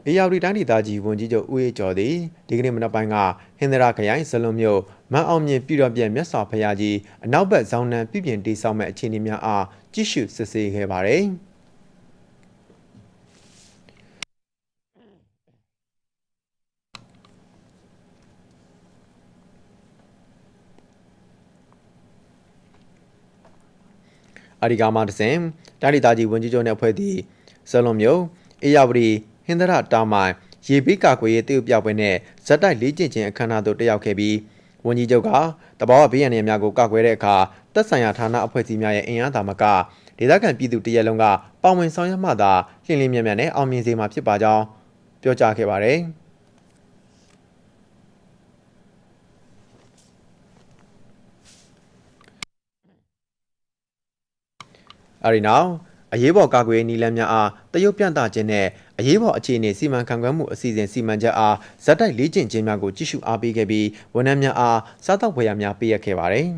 အေယာဝတီတိုင်းဒေသကြီးဝန်ကြီးချုပ်ဦးအေးကျော်သည်ဒီကနေ့မနက်ပိုင်းကဟင်္သာရခရိုင်ဇလွန်မြို့မန်းအောင်မြင်ပြည်တော်ပြန်မြတ်စွာဘုရားကြီးအနောက်ဘက်ဇောင်းနှံပြုပြင်တည်ဆောက်မဲ့အခြေအနေများအားကြည့်ရှုစစ်ဆေးခဲ့ပါတယ်။အဒီကာမတစင်တိုင်းဒေသကြီးဝန်ကြီးချုပ်နဲ့ဖွဲ့သည့်ဇလွန်မြို့အေယာဝတီဟင်္သာရတာမိုင်ရေဘေးကာကွယ်ရေးတရုတ်ပြပွဲနဲ့ဇက်တိုက်လေ့ကျင့်ခြင်းအခမ်းအနားသို့တက်ရောက်ခဲ့ပြီးဝန်ကြီးချုပ်ကတဘာဝဘေးရန်များကိုကာကွယ်တဲ့အခါသက်ဆိုင်ရာဌာနအဖွဲ့အစည်းများရဲ့အင်အားသာမကဒေသခံပြည်သူတရက်လုံးကပါဝင်ဆောင်ရွက်မှသာလျင်လင်းမြန်မြန်နဲ့အောင်မြင်စေမှာဖြစ်ပါကြောင်းပြောကြားခဲ့ပါတယ်။အဲဒီနောက်အရေးပေါ်ကာကွယ်ရေးနည်းလမ်းများအားတရုတ်ပြသခြင်းနဲ့အရေးပေါ်အခြေအနေစီမံခန့်ခွဲမှုအစီအစဉ်စီမံချက်အားဇက်တိုက်လေ့ကျင့်ခြင်းများကိုကြည့်ရှုအားပေးခဲ့ပြီးဝန်ထမ်းများအားစားသောက်ဖွယ်ရာများပေးအပ်ခဲ့ပါတယ်။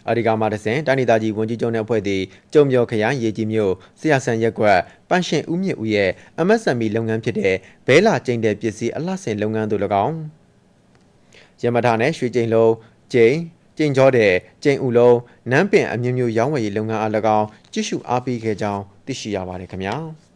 အဒီကာမတစင်တိုင်းဒေသကြီးဝန်ကြီးချုပ်နဲ့အဖွဲ့သည်ကျုံကျော်ခရိုင်ရေကြီးမြို့ဆရာဆန်ရက်ကွက်ပန်းရှင်ဦးမြင့်ဦးရဲ့ MSME လုပ်ငန်းဖြစ်တဲ့ဘဲလာကျိန်တဲ့ပစ္စည်းအလှဆင်လုပ်ငန်းတို့၎င်းရမထာနဲ့ရွှေကျိန်လုံးကျိန်ကျော်တဲ့ကျိန်ဦးလုံးနန်းပင်အမျိုးမျိုးရောင်းဝယ်ရေးလုပ်ငန်းအား၎င်းကြည့်ရှုအားပေးခဲ့ကြောင်းသိရှိရပါတယ်ခင်ဗျာ။